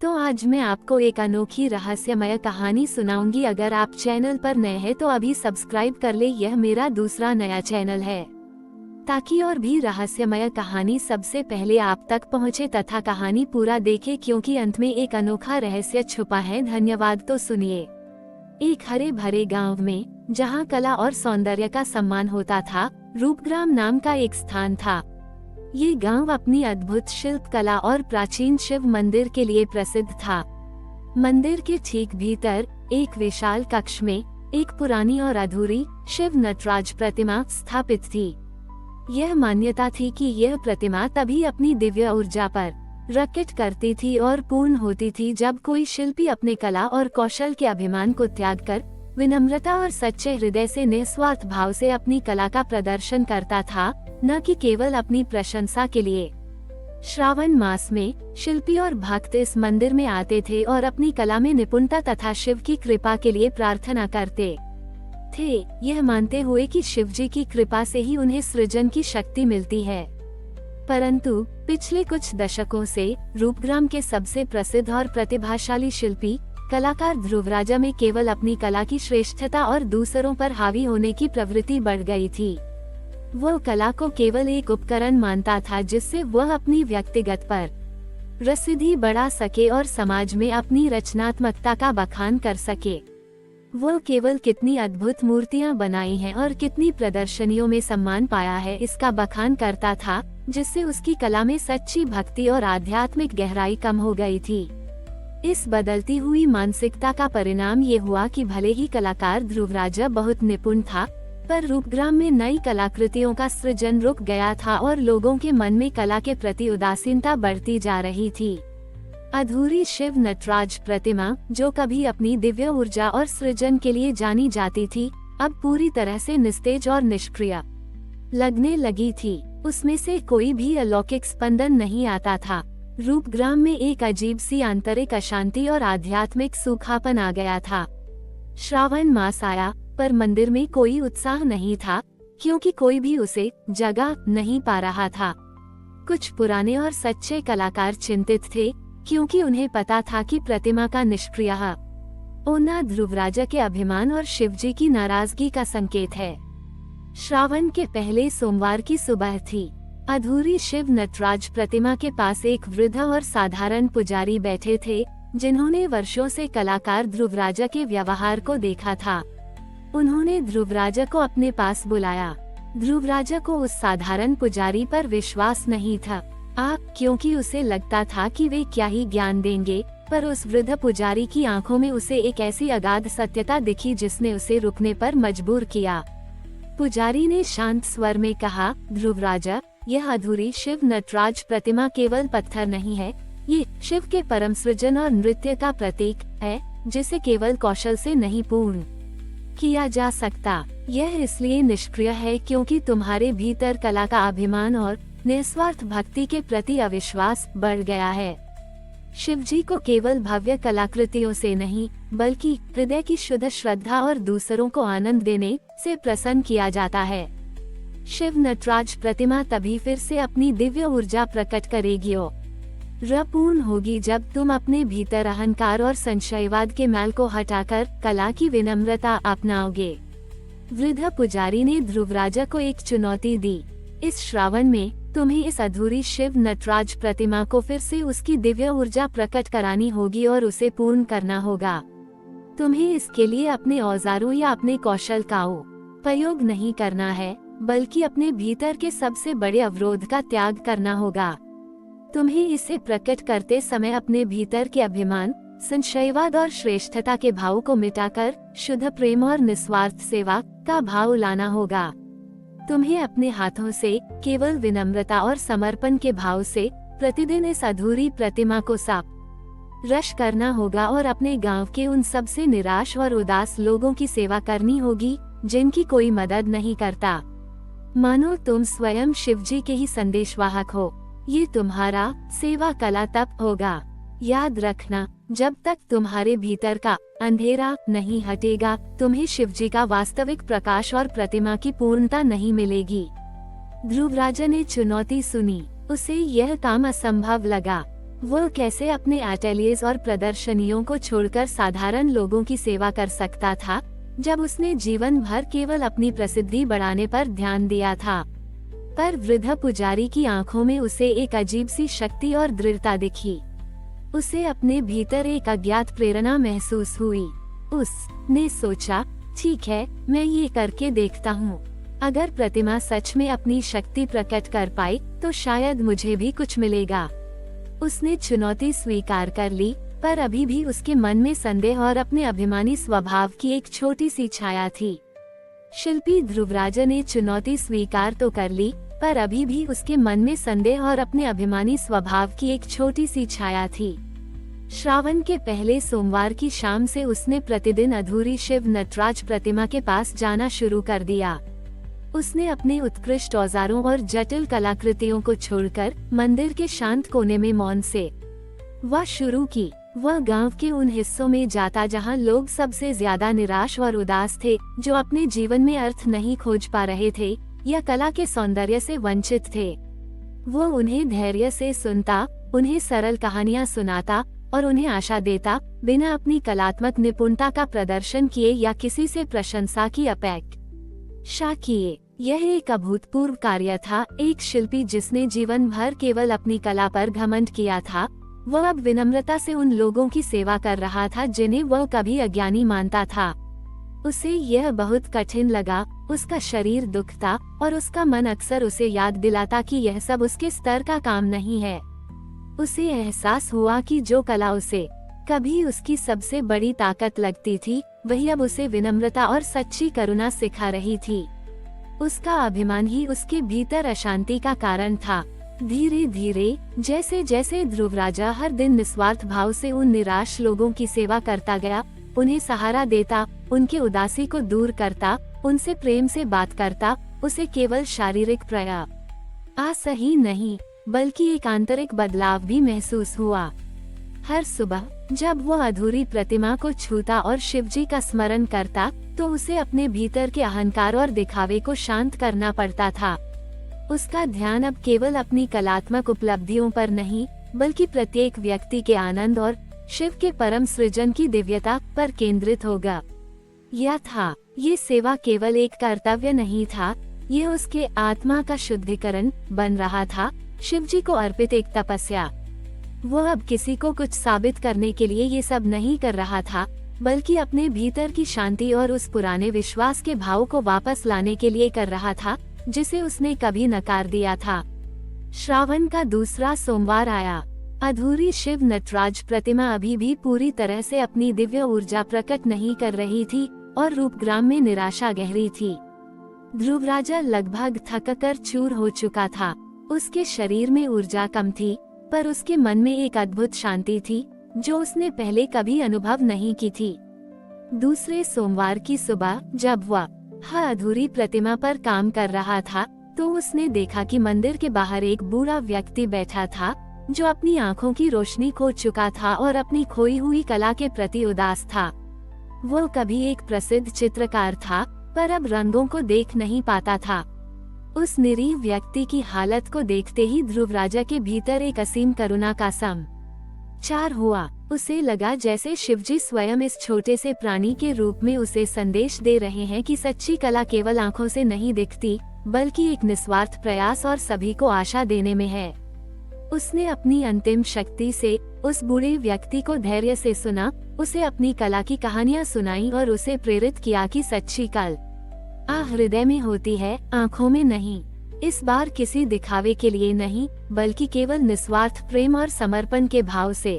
तो आज मैं आपको एक अनोखी रहस्यमय कहानी सुनाऊंगी। अगर आप चैनल पर नए हैं तो अभी सब्सक्राइब कर ले, यह मेरा दूसरा नया चैनल है ताकि और भी रहस्यमय कहानी सबसे पहले आप तक पहुंचे तथा कहानी पूरा देखें, क्योंकि अंत में एक अनोखा रहस्य छुपा है। धन्यवाद। तो सुनिए। एक हरे भरे गांव में, जहां कला और सौंदर्य का सम्मान होता था, रूपग्राम नाम का एक स्थान था। ये गांव अपनी अद्भुत शिल्प कला और प्राचीन शिव मंदिर के लिए प्रसिद्ध था। मंदिर के ठीक भीतर एक विशाल कक्ष में एक पुरानी और अधूरी शिव नटराज प्रतिमा स्थापित थी। यह मान्यता थी कि यह प्रतिमा तभी अपनी दिव्य ऊर्जा पर रकेट करती थी और पूर्ण होती थी जब कोई शिल्पी अपने कला और कौशल के अभिमान को त्याग कर विनम्रता और सच्चे हृदय से निस्वार्थ भाव से अपनी कला का प्रदर्शन करता था, न कि केवल अपनी प्रशंसा के लिए। श्रावण मास में शिल्पी और भक्त इस मंदिर में आते थे और अपनी कला में निपुणता तथा शिव की कृपा के लिए प्रार्थना करते थे, यह मानते हुए कि शिव जी की कृपा से ही उन्हें सृजन की शक्ति मिलती है। परंतु पिछले कुछ दशकों से रूपग्राम के सबसे प्रसिद्ध और प्रतिभाशाली शिल्पी कलाकार ध्रुवराजा में केवल अपनी कला की श्रेष्ठता और दूसरों पर हावी होने की प्रवृत्ति बढ़ गई थी। वह कला को केवल एक उपकरण मानता था जिससे वह अपनी व्यक्तिगत पर प्रसिद्धि बढ़ा सके और समाज में अपनी रचनात्मकता का बखान कर सके। वह केवल कितनी अद्भुत मूर्तियां बनाई हैं और कितनी प्रदर्शनियों में सम्मान पाया है इसका बखान करता था, जिससे उसकी कला में सच्ची भक्ति और आध्यात्मिक गहराई कम हो गई थी। इस बदलती हुई मानसिकता का परिणाम ये हुआ कि भले ही कलाकार ध्रुवराजा बहुत निपुण था, पर रूपग्राम में नई कलाकृतियों का सृजन रुक गया था और लोगों के मन में कला के प्रति उदासीनता बढ़ती जा रही थी। अधूरी शिव नटराज प्रतिमा, जो कभी अपनी दिव्य ऊर्जा और सृजन के लिए जानी जाती थी, अब पूरी तरह से निस्तेज और निष्क्रिय लगने लगी थी। उसमें से कोई भी अलौकिक स्पंदन नहीं आता था। रूपग्राम में एक अजीब सी आंतरिक अशांति और आध्यात्मिक सूखापन आ गया था। श्रावण मास आया, पर मंदिर में कोई उत्साह नहीं था, क्योंकि कोई भी उसे जगह नहीं पा रहा था। कुछ पुराने और सच्चे कलाकार चिंतित थे, क्योंकि उन्हें पता था कि प्रतिमा का निष्क्रिय होना ध्रुवराजा के अभिमान और शिवजी की नाराजगी का संकेत है। श्रावण के पहले सोमवार की सुबह थी। अधूरी शिव नटराज प्रतिमा के पास एक वृद्ध और साधारण पुजारी बैठे थे, जिन्होंने वर्षों से कलाकार ध्रुवराजा के व्यवहार को देखा था। उन्होंने ध्रुवराजा को अपने पास बुलाया। ध्रुवराजा को उस साधारण पुजारी पर विश्वास नहीं था, क्योंकि उसे लगता था कि वे क्या ही ज्ञान देंगे, पर उस वृद्ध पुजारी की आंखों में उसे एक ऐसी अगाध सत्यता दिखी जिसने उसे रुकने पर मजबूर किया। पुजारी ने शांत स्वर में कहा, ध्रुवराजा, यह अधूरी शिव नटराज प्रतिमा केवल पत्थर नहीं है, ये शिव के परम सृजन और नृत्य का प्रतीक है, जिसे केवल कौशल से नहीं पूर्ण किया जा सकता। यह इसलिए निष्क्रिय है क्योंकि तुम्हारे भीतर कला का अभिमान और निस्वार्थ भक्ति के प्रति अविश्वास बढ़ गया है। शिवजी को केवल भव्य कलाकृतियों से नहीं, बल्कि हृदय की शुद्ध श्रद्धा और दूसरों को आनंद देने से प्रसन्न किया जाता है। शिव नटराज प्रतिमा तभी फिर से अपनी दिव्य ऊर्जा प्रकट करेगी और पूर्ण होगी जब तुम अपने भीतर अहंकार और संशयवाद के मैल को हटाकर कला की विनम्रता अपनाओगे। वृद्ध पुजारी ने ध्रुवराजा को एक चुनौती दी। इस श्रावण में तुम्हें इस अधूरी शिव नटराज प्रतिमा को फिर से उसकी दिव्य ऊर्जा प्रकट करानी होगी और उसे पूर्ण करना होगा। तुम्हें इसके लिए अपने औजारों या अपने कौशल का उपयोग नहीं करना है, बल्कि अपने भीतर के सबसे बड़े अवरोध का त्याग करना होगा। तुम्हें इसे प्रकट करते समय अपने भीतर के अभिमान, संशयवाद और श्रेष्ठता के भाव को मिटाकर शुद्ध प्रेम और निस्वार्थ सेवा का भाव लाना होगा। तुम्हें अपने हाथों से केवल विनम्रता और समर्पण के भाव से प्रतिदिन इस अधूरी प्रतिमा को साफ रश करना होगा और अपने गांव के उन सबसे निराश और उदास लोगों की सेवा करनी होगी जिनकी कोई मदद नहीं करता। मानो तुम स्वयं शिवजी के ही संदेशवाहक हो। ये तुम्हारा सेवा कला तप होगा। याद रखना, जब तक तुम्हारे भीतर का अंधेरा नहीं हटेगा, तुम्हें शिवजी का वास्तविक प्रकाश और प्रतिमा की पूर्णता नहीं मिलेगी। ध्रुवराजा ने चुनौती सुनी। उसे यह काम असंभव लगा। वो कैसे अपने अटेलियर्स और प्रदर्शनियों को छोड़कर साधारण लोगों की सेवा कर सकता था, जब उसने जीवन भर केवल अपनी प्रसिद्धि बढ़ाने पर ध्यान दिया था। पर वृद्ध पुजारी की आंखों में उसे एक अजीब सी शक्ति और दृढ़ता दिखी। उसे अपने भीतर एक अज्ञात प्रेरणा महसूस हुई। उसने सोचा, ठीक है, मैं ये करके देखता हूँ। अगर प्रतिमा सच में अपनी शक्ति प्रकट कर पाई तो शायद मुझे भी कुछ मिलेगा। उसने चुनौती स्वीकार कर ली, पर अभी भी उसके मन में संदेह और अपने अभिमानी स्वभाव की एक छोटी सी छाया थी। शिल्पी ध्रुवराजा ने चुनौती स्वीकार तो कर ली, पर अभी भी उसके मन में संदेह और अपने अभिमानी स्वभाव की एक छोटी सी छाया थी। श्रावण के पहले सोमवार की शाम से उसने प्रतिदिन अधूरी शिव नटराज प्रतिमा के पास जाना शुरू कर दिया। उसने अपने उत्कृष्ट औजारों और जटिल कलाकृतियों को छोड़कर मंदिर के शांत कोने में मौन से वह शुरू की। वह गांव के उन हिस्सों में जाता जहां लोग सबसे ज्यादा निराश और उदास थे, जो अपने जीवन में अर्थ नहीं खोज पा रहे थे या कला के सौंदर्य से वंचित थे। वो उन्हें धैर्य से सुनता, उन्हें सरल कहानियां सुनाता और उन्हें आशा देता, बिना अपनी कलात्मक निपुणता का प्रदर्शन किए या किसी से प्रशंसा की अपेक्षा किए। यह एक अभूतपूर्व कार्य था। एक शिल्पी जिसने जीवन भर केवल अपनी कला पर घमंड किया था, वह अब विनम्रता से उन लोगों की सेवा कर रहा था जिन्हें वह कभी अज्ञानी मानता था। उसे यह बहुत कठिन लगा। उसका शरीर दुखता और उसका मन अक्सर उसे याद दिलाता कि यह सब उसके स्तर का काम नहीं है। उसे एहसास हुआ कि जो कला उसे कभी उसकी सबसे बड़ी ताकत लगती थी, वही अब उसे विनम्रता और सच्ची करुणा सिखा रही थी। उसका अभिमान ही उसके भीतर अशांति का कारण था। धीरे धीरे जैसे जैसे ध्रुवराजा हर दिन निस्वार्थ भाव से उन निराश लोगों की सेवा करता गया, उन्हें सहारा देता, उनके उदासी को दूर करता, उनसे प्रेम से बात करता, उसे केवल शारीरिक प्रयास ही नहीं बल्कि एक आंतरिक बदलाव भी महसूस हुआ। हर सुबह जब वह अधूरी प्रतिमा को छूता और शिवजी का स्मरण करता, तो उसे अपने भीतर के अहंकार और दिखावे को शांत करना पड़ता था। उसका ध्यान अब केवल अपनी कलात्मक उपलब्धियों पर नहीं, बल्कि प्रत्येक व्यक्ति के आनंद और शिव के परम सृजन की दिव्यता पर केंद्रित होगा। ये सेवा केवल एक कर्तव्य नहीं था, ये उसके आत्मा का शुद्धिकरण बन रहा था, शिवजी को अर्पित एक तपस्या। वह अब किसी को कुछ साबित करने के लिए ये सब नहीं कर रहा था, बल्कि अपने भीतर की शांति और उस पुराने विश्वास के भाव को वापस लाने के लिए कर रहा था, जिसे उसने कभी नकार दिया था। श्रावण का दूसरा सोमवार आया। अधूरी शिव नटराज प्रतिमा अभी भी पूरी तरह से अपनी दिव्य ऊर्जा प्रकट नहीं कर रही थी और रूपग्राम में निराशा गहरी थी। ध्रुवराजा लगभग थककर चूर हो चुका था। उसके शरीर में ऊर्जा कम थी, पर उसके मन में एक अद्भुत शांति थी जो उसने पहले कभी अनुभव नहीं की थी। दूसरे सोमवार की सुबह जब वह अधूरी प्रतिमा पर काम कर रहा था, तो उसने देखा कि मंदिर के बाहर एक बूढ़ा व्यक्ति बैठा था, जो अपनी आंखों की रोशनी खो चुका था और अपनी खोई हुई कला के प्रति उदास था। वो कभी एक प्रसिद्ध चित्रकार था, पर अब रंगों को देख नहीं पाता था। उस निरीह व्यक्ति की हालत को देखते ही ध्रुवराजा के भीतर एक असीम करुणा का संचार हुआ। उसे लगा जैसे शिवजी स्वयं इस छोटे से प्राणी के रूप में उसे संदेश दे रहे हैं कि सच्ची कला केवल आंखों से नहीं दिखती, बल्कि एक निस्वार्थ प्रयास और सभी को आशा देने में है। उसने अपनी अंतिम शक्ति से उस बूढ़े व्यक्ति को धैर्य से सुना, उसे अपनी कला की कहानियां सुनाई और उसे प्रेरित किया कि सच्ची कला हृदय में होती है, आंखों में नहीं। इस बार किसी दिखावे के लिए नहीं, बल्कि केवल निस्वार्थ प्रेम और समर्पण के भाव से।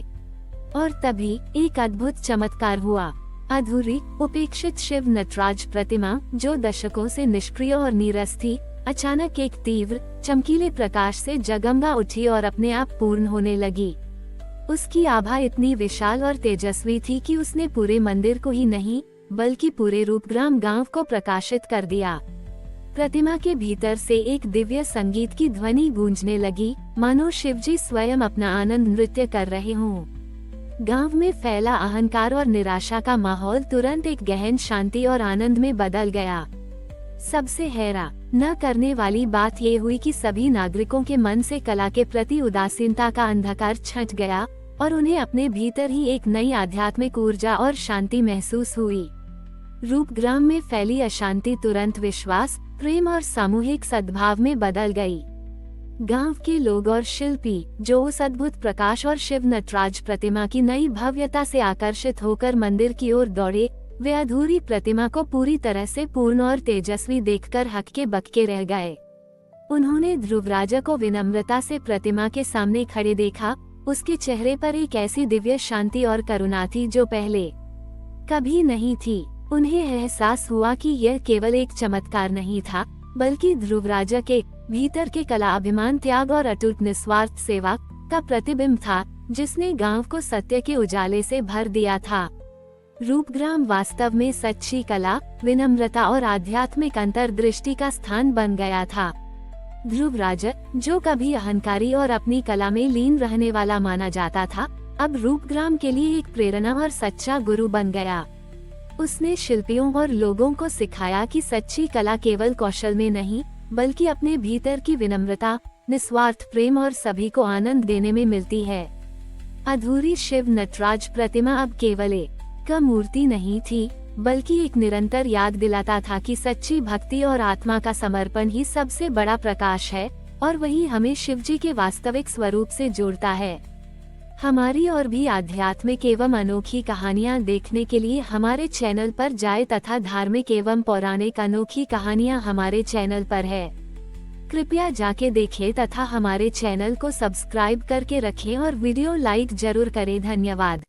और तभी एक अद्भुत चमत्कार हुआ। अधूरी उपेक्षित शिव नटराज प्रतिमा, जो दशकों से निष्क्रिय और नीरस थी, अचानक एक तीव्र चमकीले प्रकाश से जगमगा उठी और अपने आप पूर्ण होने लगी। उसकी आभा इतनी विशाल और तेजस्वी थी कि उसने पूरे मंदिर को ही नहीं, बल्कि पूरे रूपग्राम गांव को प्रकाशित कर दिया। प्रतिमा के भीतर से एक दिव्य संगीत की ध्वनि गूंजने लगी, मानो शिवजी स्वयं अपना आनंद नृत्य कर रहे हों। गांव में फैला अहंकार और निराशा का माहौल तुरंत एक गहन शांति और आनंद में बदल गया। सबसे हैरान न करने वाली बात ये हुई कि सभी नागरिकों के मन से कला के प्रति उदासीनता का अंधकार छंट गया और उन्हें अपने भीतर ही एक नई आध्यात्मिक ऊर्जा और शांति महसूस हुई। रूपग्राम में फैली अशांति तुरंत विश्वास, प्रेम और सामूहिक सद्भाव में बदल गई। गांव के लोग और शिल्पी, जो उस अद्भुत प्रकाश और शिव नटराज प्रतिमा की नई भव्यता से आकर्षित होकर मंदिर की ओर दौड़े, वे अधूरी प्रतिमा को पूरी तरह से पूर्ण और तेजस्वी देखकर हक्के बक्के रह गए। उन्होंने ध्रुवराजा को विनम्रता से प्रतिमा के सामने खड़े देखा। उसके चेहरे पर एक ऐसी दिव्य शांति और करुणा थी जो पहले कभी नहीं थी। उन्हें एहसास हुआ कि यह केवल एक चमत्कार नहीं था, बल्कि ध्रुवराजा के भीतर के कला, अभिमान, त्याग और अटूट निस्वार्थ सेवा का प्रतिबिंब था, जिसने गांव को सत्य के उजाले से भर दिया था। रूपग्राम वास्तव में सच्ची कला, विनम्रता और आध्यात्मिक अंतर्दृष्टि का स्थान बन गया था। ध्रुवराज, जो कभी अहंकारी और अपनी कला में लीन रहने वाला माना जाता था, अब रूपग्राम के लिए एक प्रेरणा और सच्चा गुरु बन गया। उसने शिल्पियों और लोगों को सिखाया कि सच्ची कला केवल कौशल में नहीं, बल्कि अपने भीतर की विनम्रता, निस्वार्थ प्रेम और सभी को आनंद देने में मिलती है। अधूरी शिव नटराज प्रतिमा अब केवल एक मूर्ति नहीं थी, बल्कि एक निरंतर याद दिलाता था कि सच्ची भक्ति और आत्मा का समर्पण ही सबसे बड़ा प्रकाश है और वही हमें शिवजी के वास्तविक स्वरूप से जोड़ता है। हमारी और भी आध्यात्मिक एवं अनोखी कहानियाँ देखने के लिए हमारे चैनल पर जाएं तथा धार्मिक एवं पौराणिक अनोखी कहानियाँ हमारे चैनल पर है। कृपया जाके देखें तथा हमारे चैनल को सब्सक्राइब करके रखें और वीडियो लाइक जरूर करें। धन्यवाद।